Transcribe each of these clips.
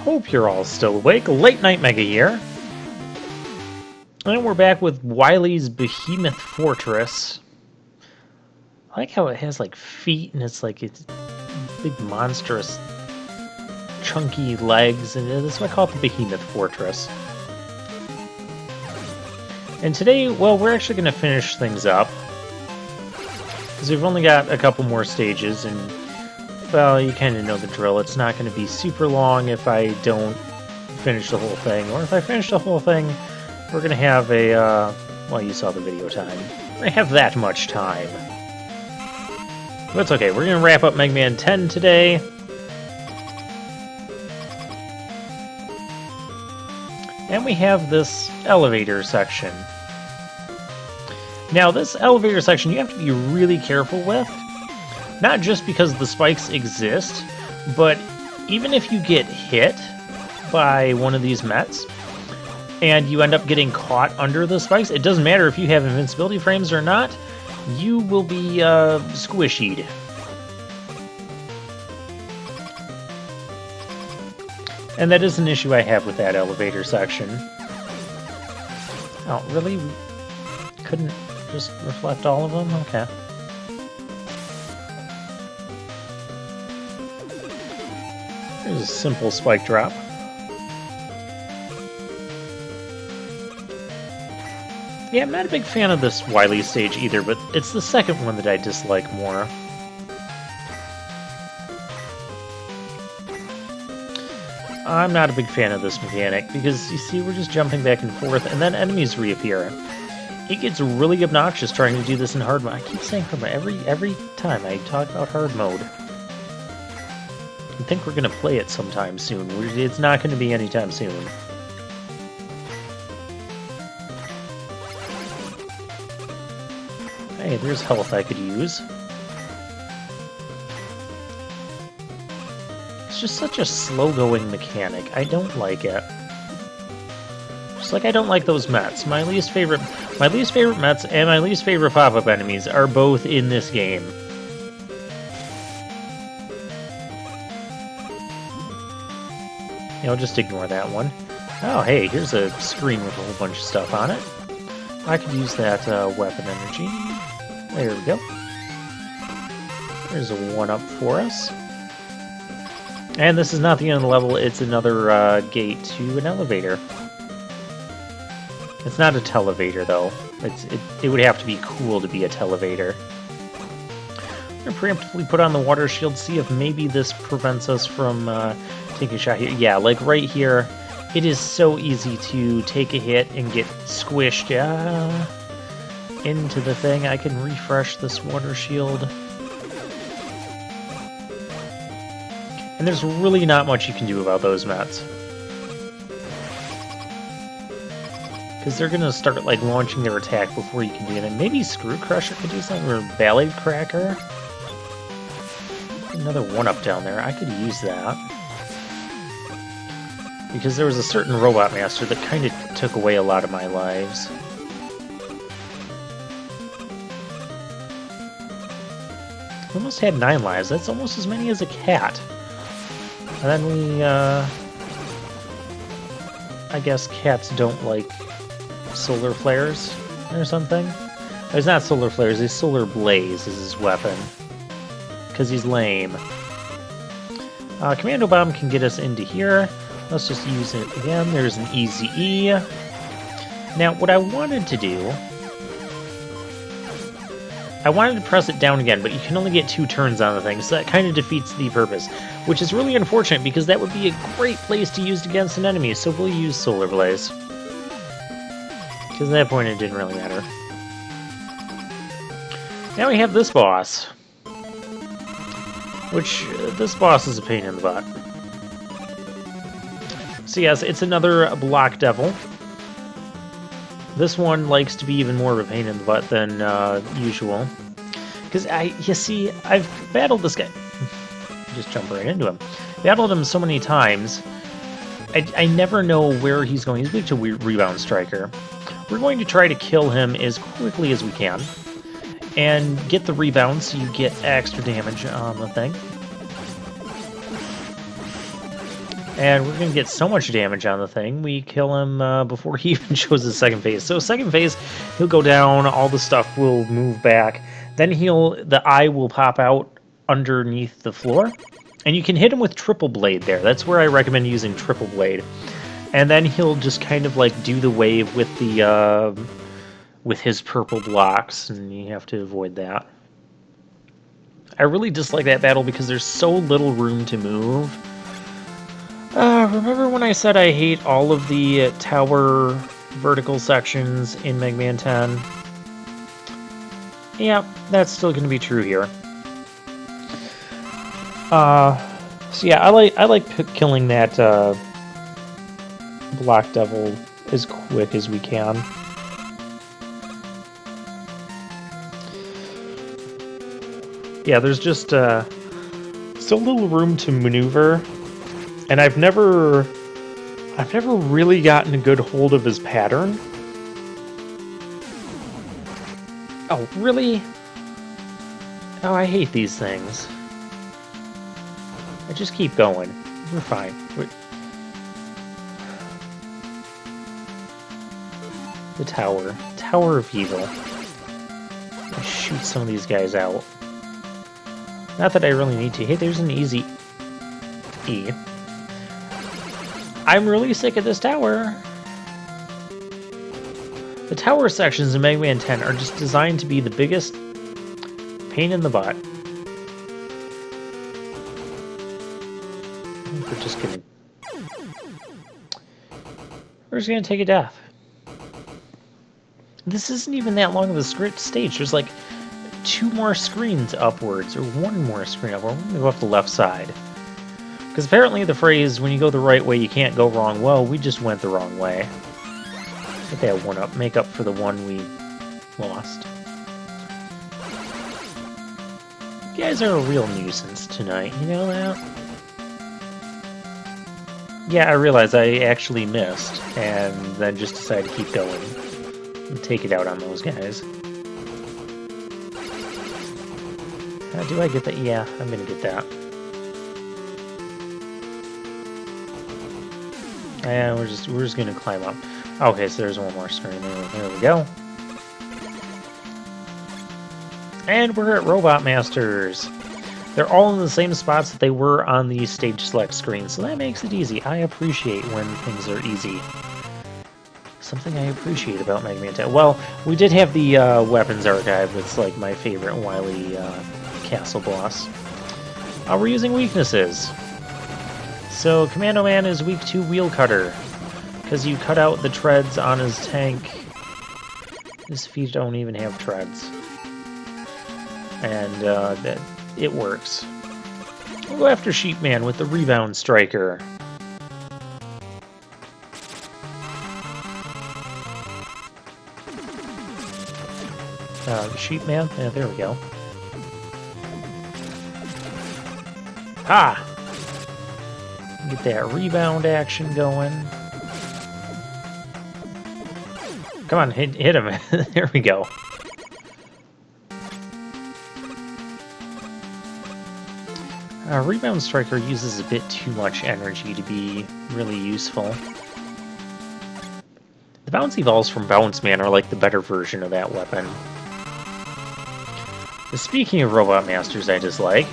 Hope you're all still awake. Late Night Mega here. And we're back with Wily's Behemoth Fortress. I like how it has like feet and it's big monstrous chunky legs, and that's why I call it the Behemoth Fortress. And today, well, we're actually going to finish things up. Because we've only got a couple more stages, and well, you kind of know the drill. It's not going to be super long if I don't finish the whole thing. Or if I finish the whole thing, we're going to have a, well, you saw the video time. We're going to have that much time. But it's okay. We're going to wrap up MM10 today. And we have this elevator section. Now, this elevator section you have to be really careful with. Not just because the spikes exist, but even if you get hit by one of these Mets and you end up getting caught under the spikes, it doesn't matter if you have invincibility frames or not, you will be squishied. And that is an issue I have with that elevator section. Oh, really? We couldn't just reflect all of them? Okay. Here's a simple spike drop. Yeah, I'm not a big fan of this Wily stage either, but it's the second one that I dislike more. I'm not a big fan of this mechanic, because you see we're just jumping back and forth, and then enemies reappear. It gets really obnoxious trying to do this in hard mode. I keep saying hard mode every time I talk about hard mode. I think we're going to play it sometime soon. It's not going to be anytime soon. Hey, there's health I could use. It's just such a slow-going mechanic. I don't like it. Just like I don't like those Mets. My least favorite Mets and my least favorite pop-up enemies are both in this game. I'll just ignore that one. Oh, hey, here's a screen with a whole bunch of stuff on it. I could use that weapon energy. There we go. There's a 1-up for us. And this is not the end of the level, it's another gate to an elevator. It's not a televator, though. It would have to be cool to be a televator. I'm going to preemptively put on the water shield, see if maybe this prevents us from taking a shot here. Yeah, like right here, it is so easy to take a hit and get squished into the thing. I can refresh this water shield. And there's really not much you can do about those Mets. Because they're going to start like launching their attack before you can do anything. Maybe Screw Crusher could do something, or Ballet Cracker. Another 1-up down there. I could use that. Because there was a certain Robot Master that kind of took away a lot of my lives. Almost had 9 lives. That's almost as many as a cat. And then we, I guess cats don't like solar flares or something. It's not solar flares, it's solar blaze is his weapon. Because he's lame. Commando Bomb can get us into here. Let's just use it again. There's an easy E. Now, what I wanted to do... I wanted to press it down again, but you can only get 2 turns on the thing, so that kind of defeats the purpose. Which is really unfortunate, because that would be a great place to use it against an enemy, so we'll use Solar Blaze. Because at that point it didn't really matter. Now we have this boss. Which, this boss is a pain in the butt. So yes, it's another Block Devil. This one likes to be even more of a pain in the butt than usual. Because, you see, I've battled this guy. Just jump right into him. Battled him so many times, I never know where he's going. He's weak to Rebound Striker. We're going to try to kill him as quickly as we can. And get the rebound so you get extra damage on the thing. And we're going to get so much damage on the thing, we kill him before he even shows his second phase. So second phase, he'll go down, all the stuff will move back. Then the eye will pop out underneath the floor. And you can hit him with triple blade there. That's where I recommend using triple blade. And then he'll just kind of like do the wave with the with his purple blocks, and you have to avoid that. I really dislike that battle because there's so little room to move. Remember when I said I hate all of the tower vertical sections in Mega Man 10? Yeah, that's still going to be true here. So yeah, I like killing that Black Devil as quick as we can. Yeah, there's just still little room to maneuver, and I've never really gotten a good hold of his pattern. Oh, really? Oh, I hate these things. I just keep going. We're fine. The tower. Tower of Evil. Let's shoot some of these guys out. Not that I really need to. Hey, there's an easy E. I'm really sick of this tower. The tower sections in Mega Man 10 are just designed to be the biggest pain in the butt. We're just gonna take a death. This isn't even that long of a stage. There's like 2 more screens upwards, or 1 more screen upward. We're gonna go up the left side. Because apparently the phrase, when you go the right way, you can't go wrong. Well, we just went the wrong way. Get that one up, make up for the one we lost. You guys are a real nuisance tonight, you know that? Yeah, I realize I actually missed, and then just decided to keep going and take it out on those guys. Do I get that? Yeah, I'm gonna get that. And we're just gonna climb up. Okay, so there's 1 more screen. There we go. And we're at Robot Masters. They're all in the same spots that they were on the stage select screen, so that makes it easy. I appreciate when things are easy. Something I appreciate about Mega Man 10. Well, we did have the weapons archive. That's like my favorite Wily Castle boss. We're using weaknesses. So Commando Man is weak to Wheel Cutter, because you cut out the treads on his tank. His feet don't even have treads. And it works. We'll go after Sheep Man with the Rebound Striker. Sheep Man? Yeah, there we go. Ha! Get that rebound action going. Come on, hit him. There we go. Rebound Striker uses a bit too much energy to be really useful. The bouncy balls from Bounce Man are like the better version of that weapon. Speaking of Robot Masters I dislike,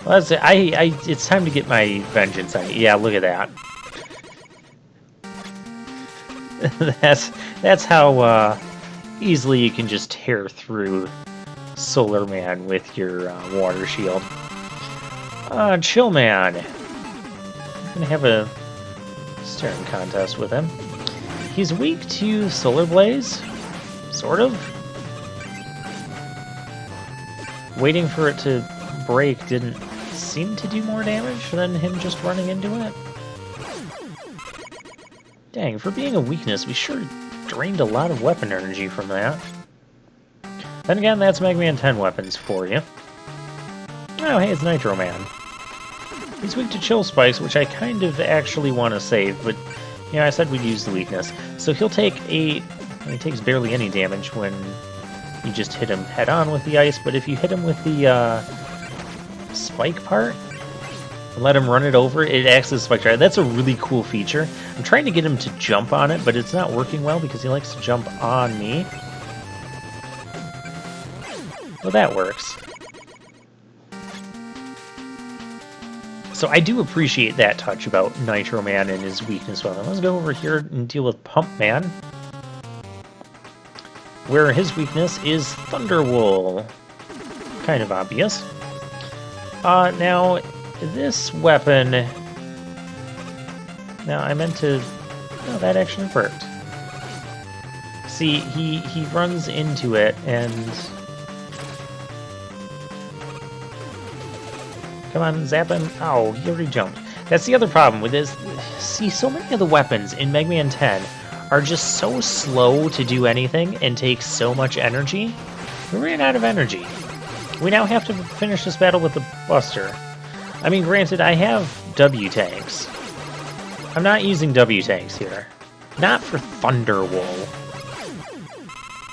well, it's time to get my vengeance on you. Yeah, look at that. That's how easily you can just tear through Solar Man with your water shield. Chill Man. I'm gonna have a staring contest with him. He's weak to Solar Blaze, sort of. Waiting for it to break didn't seem to do more damage than him just running into it. Dang, for being a weakness, we sure drained a lot of weapon energy from that. Then again, that's Mega Man 10 weapons for you. Oh, hey, it's Nitro Man. He's weak to Chill Spikes, which I kind of actually want to save, but, you know, I said we'd use the weakness. So he'll take he takes barely any damage when you just hit him head-on with the ice, but if you hit him with the spike part, let him run it over. It acts as a spike drive. That's a really cool feature. I'm trying to get him to jump on it, but it's not working well because he likes to jump on me. Well, that works. So I do appreciate that touch about Nitro Man and his weakness weapon. Let's go over here and deal with Pump Man, where his weakness is Thunderwool. Kind of obvious. Now, this weapon... Now, I meant to... No, that actually worked. See, he runs into it, and... Come on, zap him. Oh, he already jumped. That's the other problem with this. See, so many of the weapons in Mega Man 10 are just so slow to do anything and take so much energy. We ran out of energy. We now have to finish this battle with the Buster. I mean, granted, I have W-Tanks. I'm not using W-Tanks here. Not for Thunderwool.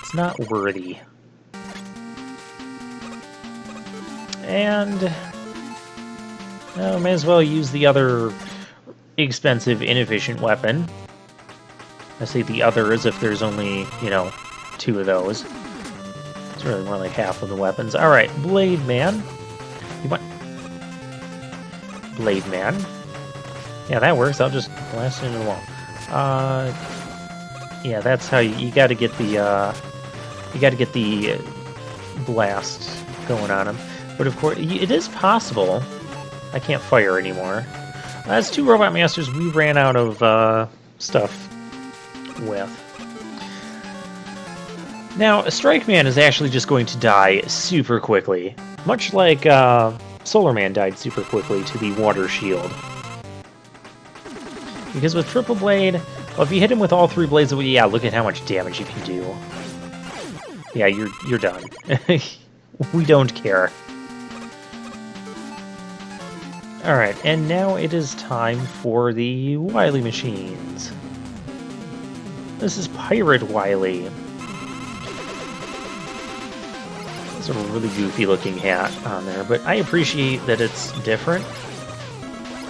It's not worthy. And... I may as well use the other expensive, inefficient weapon. I say the other as if there's only, you know, 2 of those. It's really more like half of the weapons. Alright, Blade Man. You want... Blade Man. Yeah, that works. I'll just blast it into the wall. Yeah, that's how you gotta get the, blast going on him. But of course, it is possible... I can't fire anymore. As 2 Robot Masters, we ran out of stuff with. Now, Strike Man is actually just going to die super quickly. Much like Solar Man died super quickly to the Water Shield. Because with Triple Blade, well, if you hit him with all 3 blades, yeah, look at how much damage you can do. Yeah, you're done. We don't care. Alright, and now it is time for the Wily machines. This is Pirate Wily. It's a really goofy looking hat on there, but I appreciate that it's different.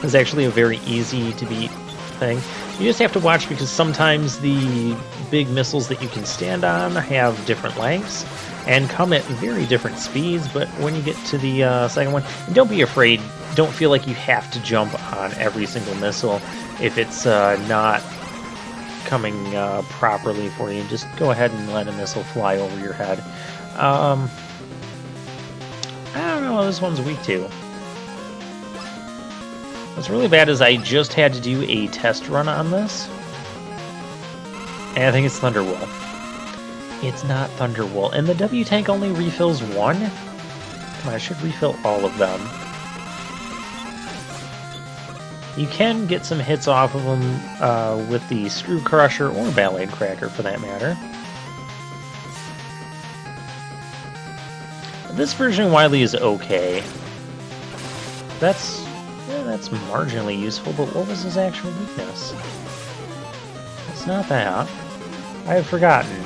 It's actually a very easy to beat thing. You just have to watch because sometimes the big missiles that you can stand on have different lengths and come at very different speeds, but when you get to the second one, don't be afraid. Don't feel like you have to jump on every single missile if it's not coming properly for you. Just go ahead and let a missile fly over your head. I don't know, this one's weak too. What's really bad is I just had to do a test run on this. And I think it's Thunderwool. It's not Thunderwool. And the W-Tank only refills 1? Come on, I should refill all of them. You can get some hits off of them with the Screw Crusher or Ballade Cracker, for that matter. This version of Wily is okay. That's marginally useful, but what was his actual weakness? It's not that. I have forgotten.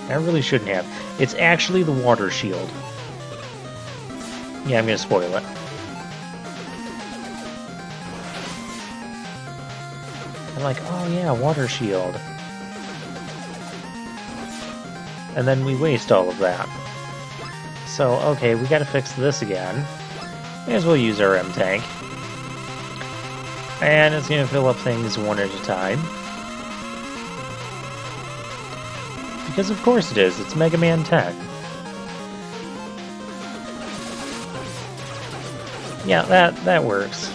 I really shouldn't have. It's actually the Water Shield. Yeah, I'm gonna spoil it. I'm like, oh yeah, Water Shield. And then we waste all of that. So, okay, we gotta fix this again. May as well use our M-Tank. And it's gonna fill up things one at a time. Because of course it is, it's Mega Man 10. Yeah, that works.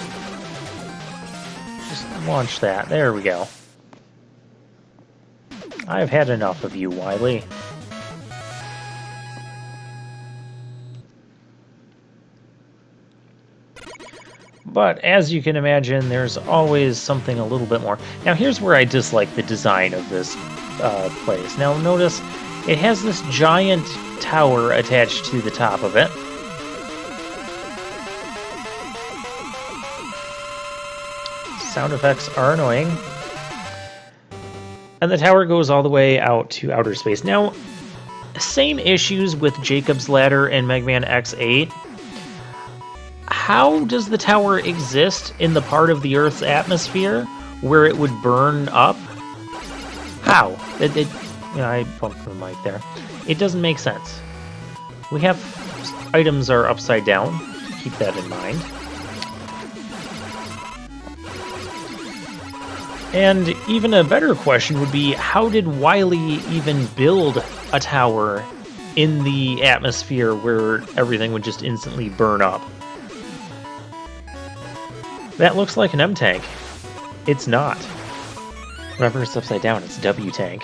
Just launch that. There we go. I've had enough of you, Wily. But as you can imagine, there's always something a little bit more. Now here's where I dislike the design of this place. Now notice, it has this giant tower attached to the top of it. Sound effects are annoying. And the tower goes all the way out to outer space. Now, same issues with Jacob's Ladder and Mega Man X8. how does the tower exist in the part of the Earth's atmosphere where it would burn up? How? I bumped the mic there. It doesn't make sense. We have items are upside down. Keep that in mind. And even a better question would be, how did Wily even build a tower in the atmosphere where everything would just instantly burn up? That looks like an M tank. It's not. Remember, it's upside down. It's W tank.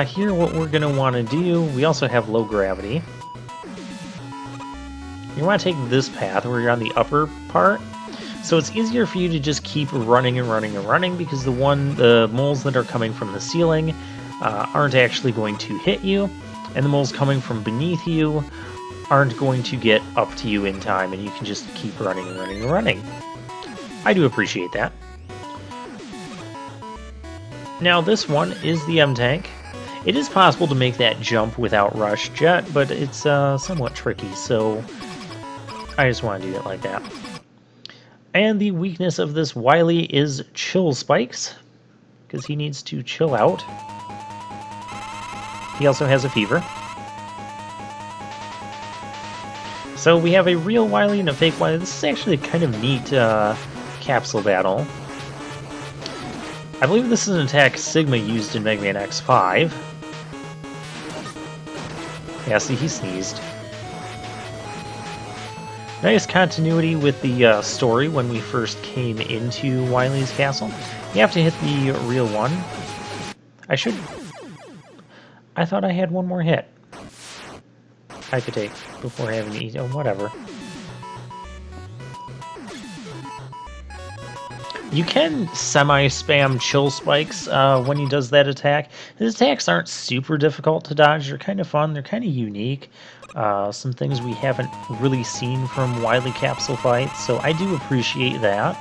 Here, what we're going to want to do, we also have low gravity. You want to take this path where you're on the upper part. So it's easier for you to just keep running and running and running because the moles that are coming from the ceiling aren't actually going to hit you, and the moles coming from beneath you aren't going to get up to you in time, and you can just keep running and running and running. I do appreciate that. Now this one is the M tank. It is possible to make that jump without rush jet, but it's somewhat tricky, so I just want to do it like that. And the weakness of this Wily is chill spikes, because he needs to chill out. He also has a fever. So we have a real Wily and a fake Wily. This is actually a kind of neat capsule battle. I believe this is an attack Sigma used in Mega Man X5. Yeah, see, he sneezed. Nice continuity with the story when we first came into Wily's Castle. You have to hit the real one. I thought I had one more hit I could take before having to eat. Oh, whatever. You can semi-spam chill spikes when he does that attack. His attacks aren't super difficult to dodge. They're kind of fun. They're kind of unique. Some things we haven't really seen from Wily capsule fights, so I do appreciate that.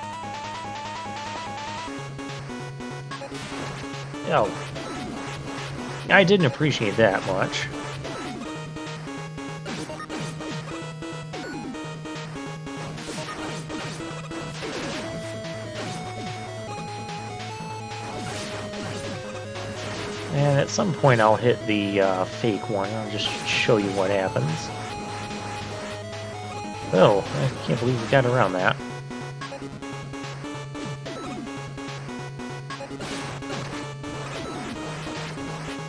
Oh. I didn't appreciate that much. And at some point I'll hit the fake one. I'll just show you what happens. Oh, I can't believe we got around that.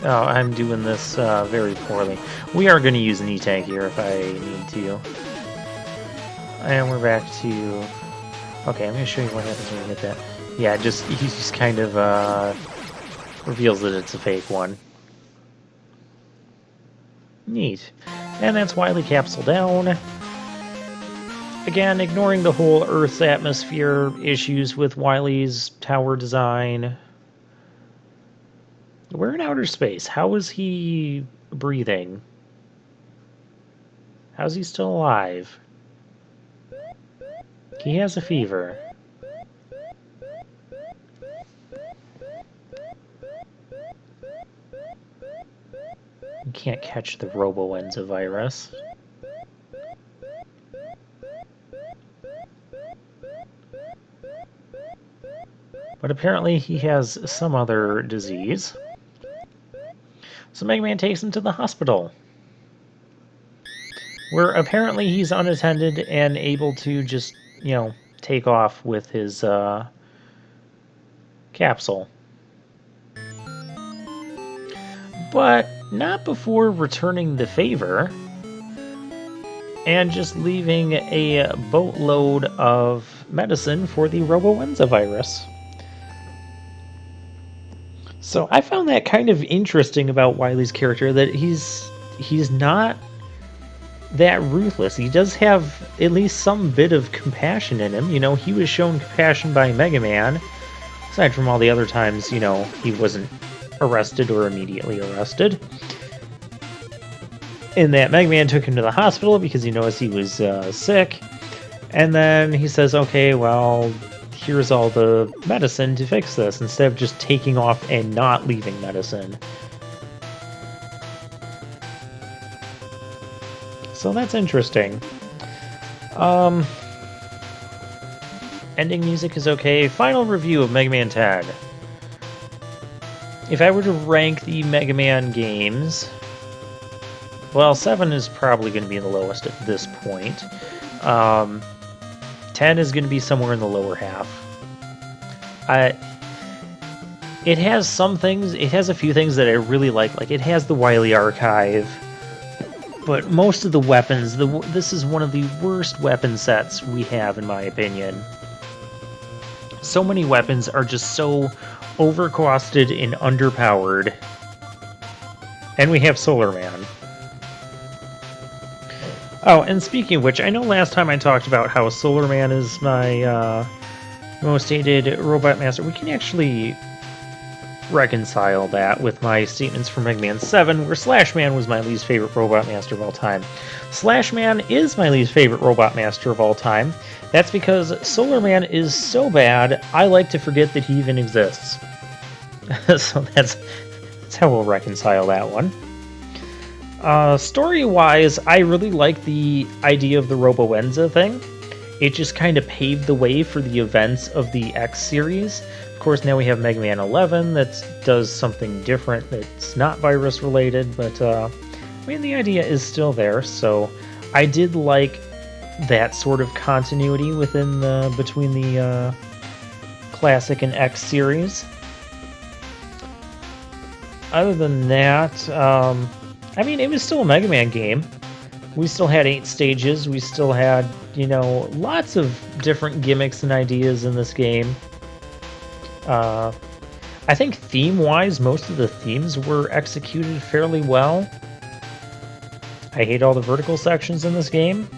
Oh, I'm doing this very poorly. We are going to use an E-Tank here if I need to. And we're back to... Okay, I'm going to show you what happens when we hit that. Yeah, he just kind of reveals that it's a fake one. Neat. And that's Wily Capsule down. Again, ignoring the whole Earth's atmosphere issues with Wily's tower design. We're in outer space. How is he breathing? How's he still alive? He has a fever. You can't catch the robo-enza virus. But apparently he has some other disease. So Mega Man takes him to the hospital, where apparently he's unattended and able to just, take off with his capsule. But not before returning the favor and just leaving a boatload of medicine for the robo-enza virus. So I found that kind of interesting about Wily's character, that he's not that ruthless. He does have at least some bit of compassion in him. He was shown compassion by Mega Man, aside from all the other times, he wasn't arrested or immediately arrested. In that, Mega Man took him to the hospital because he noticed he was sick, and then he says, okay, well, here's all the medicine to fix this, instead of just taking off and not leaving medicine. So that's interesting. Ending music is okay. Final review of Mega Man 10. If I were to rank the Mega Man games, well, 7 is probably going to be the lowest at this point. 10 is going to be somewhere in the lower half. It has some things, it has a few things that I really like it has the Wily archive, but most of the weapons, this is one of the worst weapon sets we have, in my opinion. So many weapons are just so overcosted and underpowered. And we have Solar Man. Oh, and speaking of which, I know last time I talked about how Solar Man is my most hated Robot Master. We can actually reconcile that with my statements for Mega Man 7, where Slash Man was my least favorite Robot Master of all time. Slash Man is my least favorite Robot Master of all time. That's because Solar Man is so bad, I like to forget that he even exists. So that's how we'll reconcile that one. Story-wise, I really like the idea of the Roboenza thing. It just kind of paved the way for the events of the X series. Of course, now we have Mega Man 11 that does something different that's not virus-related, but I mean, the idea is still there, so I did like that sort of continuity within between the classic and X series. Other than that, I mean, it was still a Mega Man game. We still had 8 stages. We still had, you know, lots of different gimmicks and ideas in this game. I think theme-wise, most of the themes were executed fairly well. I hate all the vertical sections in this game.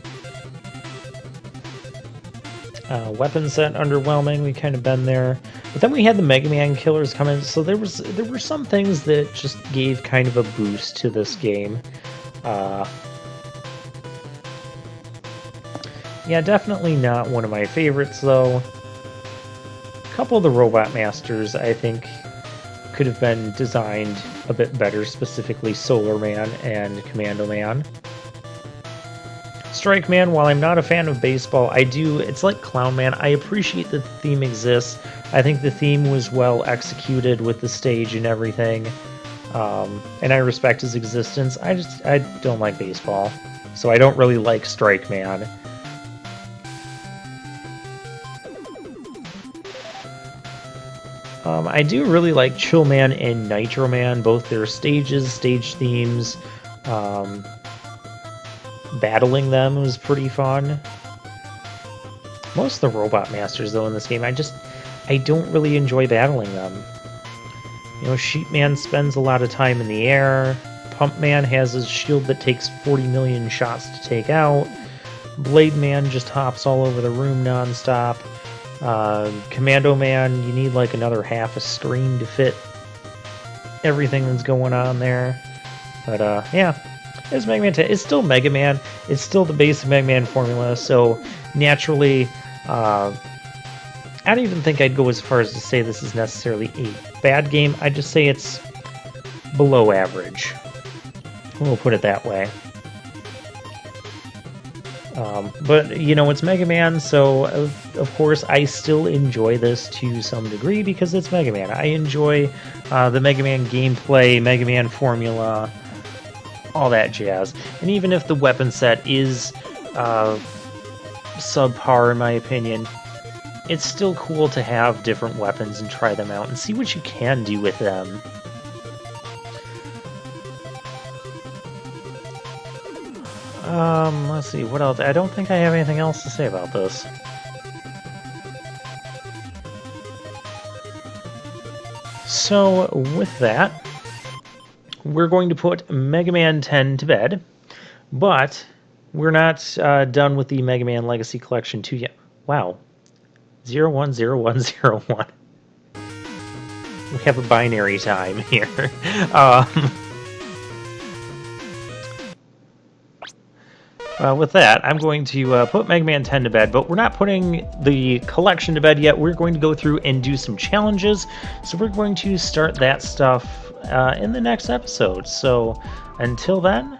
Weapon set underwhelming. We kind of been there. But then we had the Mega Man killers come in, so there were some things that just gave kind of a boost to this game. Yeah, definitely not one of my favorites, though. A couple of the Robot Masters, I think, could have been designed a bit better, specifically Solar Man and Commando Man. Strike Man, while I'm not a fan of baseball, it's like Clown Man, I appreciate that the theme exists. I think the theme was well executed with the stage and everything, and I respect his existence. I don't like baseball, so I don't really like Strike Man. I do really like Chill Man and Nitro Man, both their stages, stage themes. Battling them was pretty fun. Most of the Robot Masters, though, in this game, I don't really enjoy battling them. You know, Sheep Man spends a lot of time in the air. Pump Man has his shield that takes 40 million shots to take out. Blade Man just hops all over the room nonstop. Commando Man, you need like another half a screen to fit everything that's going on there. But yeah, it's Mega Man 10. It's still Mega Man. It's still the basic Mega Man formula, so naturally, I don't even think I'd go as far as to say this is necessarily a bad game. I'd just say it's below average. We'll put it that way. But, you know, it's Mega Man, so of course I still enjoy this to some degree because it's Mega Man. I enjoy the Mega Man gameplay, Mega Man formula, all that jazz. And even if the weapon set is subpar in my opinion, it's still cool to have different weapons and try them out and see what you can do with them. Let's see, what else? I don't think I have anything else to say about this. So, with that, we're going to put Mega Man 10 to bed, but we're not done with the Mega Man Legacy Collection 2 yet. Wow. 010101. We have a binary time here. With that, I'm going to put Mega Man 10 to bed, but we're not putting the collection to bed yet. We're going to go through and do some challenges, so we're going to start that stuff in the next episode. So until then,